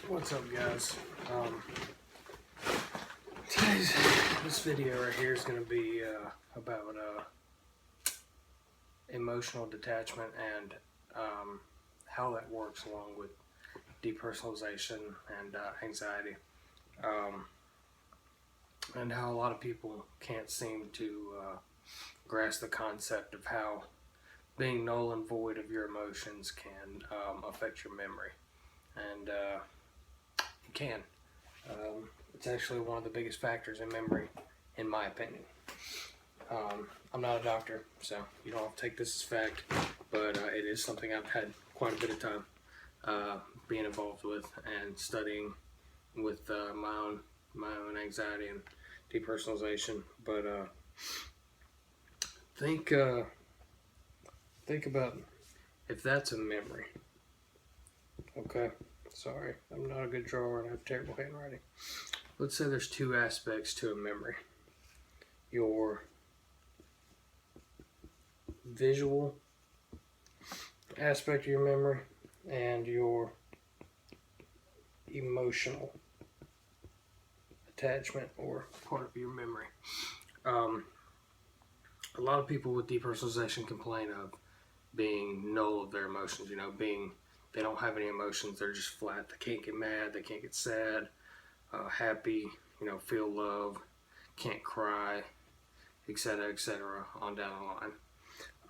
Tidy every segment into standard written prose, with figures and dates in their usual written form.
What's up, guys? This video right here is going to be about emotional detachment and how that works along with depersonalization and anxiety, and how a lot of people can't seem to grasp the concept of how being null and void of your emotions can affect your memory. And it can. It's actually one of the biggest factors in memory, in my opinion. I'm not a doctor, so you don't have to take this as fact, but it is something I've had quite a bit of time being involved with and studying with my own anxiety and depersonalization. But think about if that's a memory. Okay, sorry, I'm not a good drawer and I have terrible handwriting. Let's say there's two aspects to a memory: your visual aspect of your memory and your emotional attachment or part of your memory. A lot of people with depersonalization complain of being null of their emotions, they don't have any emotions, they're just flat. They can't get mad, they can't get sad, happy, feel love, can't cry, etc., etc., on down the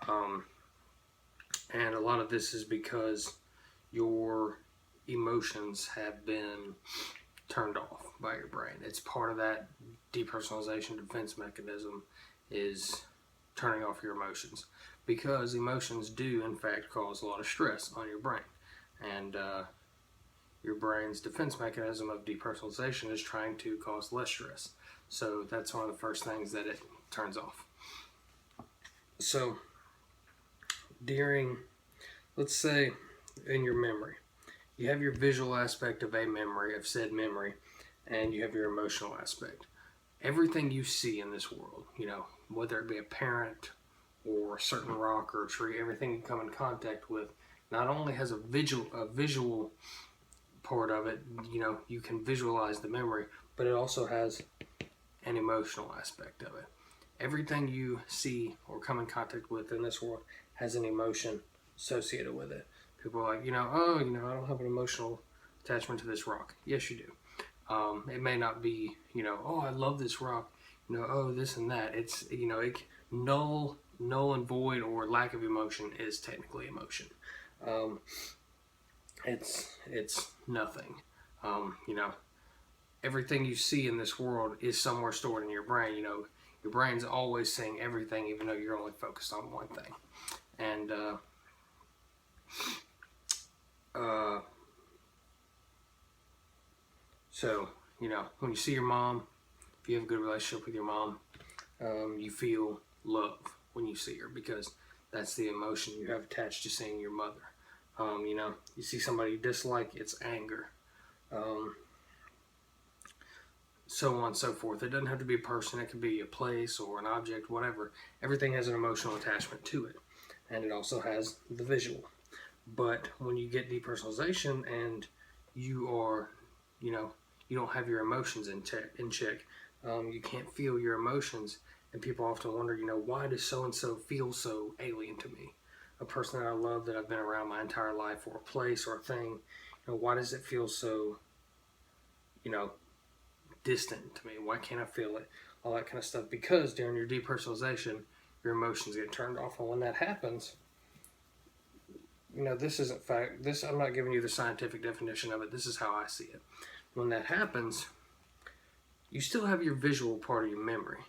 line. And a lot of this is because your emotions have been turned off by your brain. It's part of that depersonalization defense mechanism, is turning off your emotions, because emotions do in fact cause a lot of stress on your brain, and your brain's defense mechanism of depersonalization is trying to cause less stress. So that's one of the first things that it turns off. So let's say in your memory, you have your visual aspect of a memory, of said memory, and you have your emotional aspect. Everything you see in this world, whether it be a parent or a certain rock or a tree, everything you come in contact with not only has a visual part of it, you can visualize the memory, but it also has an emotional aspect of it. Everything you see or come in contact with in this world has an emotion associated with it. People are like, I don't have an emotional attachment to this rock. Yes, you do. It may not be, I love this rock, this and that. It's, null and void or lack of emotion is technically emotion. It's nothing. Everything you see in this world is somewhere stored in your brain. Your brain's always seeing everything, even though you're only focused on one thing. And so, when you see your mom, if you have a good relationship with your mom, you feel love when you see her, because that's the emotion you have attached to seeing your mother. You see somebody you dislike, it's anger. So on and so forth. It doesn't have to be a person, it could be a place or an object, whatever. Everything has an emotional attachment to it, and it also has the visual. But when you get depersonalization and you are, you don't have your emotions in check, you can't feel your emotions, and people often wonder, why does so-and-so feel so alien to me? A person that I love, that I've been around my entire life, or a place or a thing, why does it feel so, distant to me? Why can't I feel it? All that kind of stuff. Because during your depersonalization, your emotions get turned off, and when that happens, this isn't fact. I'm not giving you the scientific definition of it. This is how I see it. When that happens, you still have your visual part of your memory,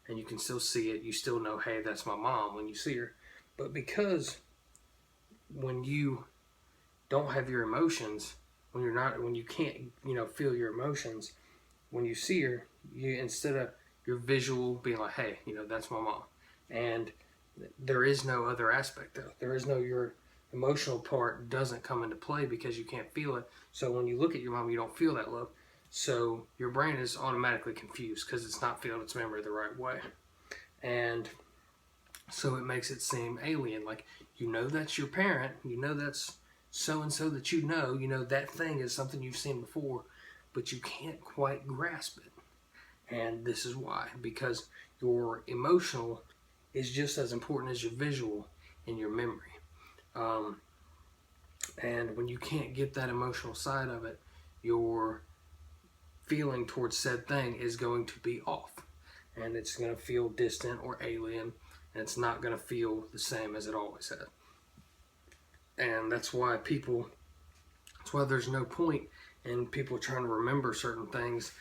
and you can still see it. You still know, hey, that's my mom when you see her. But because when you don't have your emotions, when you can't, feel your emotions, when you see her, instead of your visual being like, hey, that's my mom, and there is no other aspect though. There is no, your emotional part doesn't come into play because you can't feel it. So when you look at your mom, you don't feel that love. So your brain is automatically confused because it's not feeling its memory the right way. And so it makes it seem alien. Like, that's your parent, that's so and so that you know that thing is something you've seen before, but you can't quite grasp it. And this is why, because your emotional is just as important as your visual and your memory. And when you can't get that emotional side of it, your feeling towards said thing is going to be off. And it's going to feel distant or alien, and it's not going to feel the same as it always has. And that's why there's no point in people trying to remember certain things,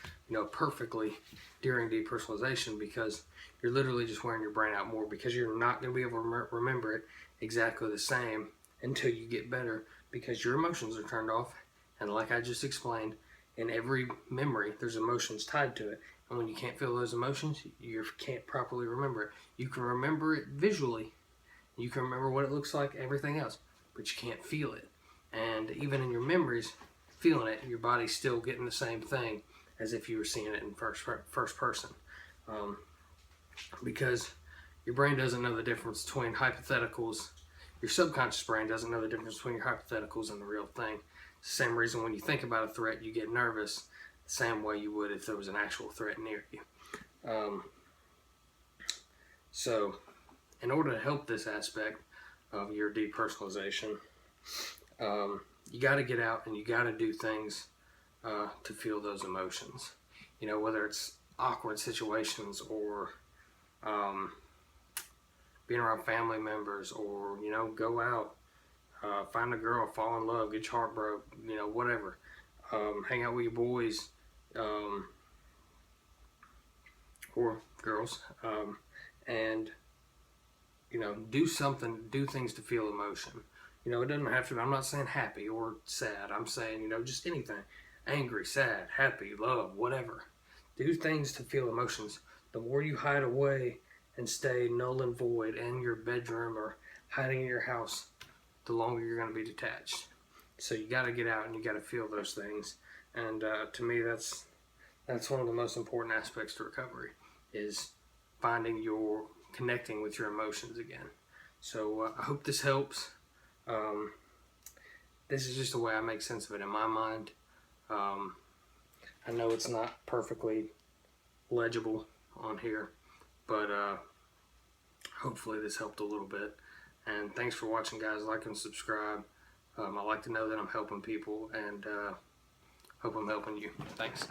perfectly during depersonalization, because you're literally just wearing your brain out more, because you're not going to be able to remember it exactly the same until you get better, because your emotions are turned off. And like I just explained, in every memory, there's emotions tied to it. And when you can't feel those emotions, you can't properly remember it. You can remember it visually. You can remember what it looks like, everything else, but you can't feel it. And even in your memories, feeling it, your body's still getting the same thing as if you were seeing it in first person. Because your brain doesn't know the difference between hypotheticals. Your subconscious brain doesn't know the difference between your hypotheticals and the real thing. It's the same reason when you think about a threat, you get nervous, the same way you would if there was an actual threat near you. So, in order to help this aspect of your depersonalization, you got to get out and you got to do things to feel those emotions. Whether it's awkward situations or being around family members, or go out, find a girl, fall in love, get your heart broke, whatever. Hang out with your boys or girls, and do things to feel emotion. It doesn't have to be, I'm not saying happy or sad, I'm saying just anything, angry, sad, happy, love, whatever. Do things to feel emotions. The more you hide away and stay null and void in your bedroom or hiding in your house, the longer you're going to be detached. So you got to get out and you got to feel those things. And to me, that's one of the most important aspects to recovery, is connecting with your emotions again. So I hope this helps. This is just the way I make sense of it in my mind. I know it's not perfectly legible on here, but hopefully this helped a little bit. And thanks for watching, guys. Like and subscribe. I like to know that I'm helping people, and hope I'm helping you. Thanks.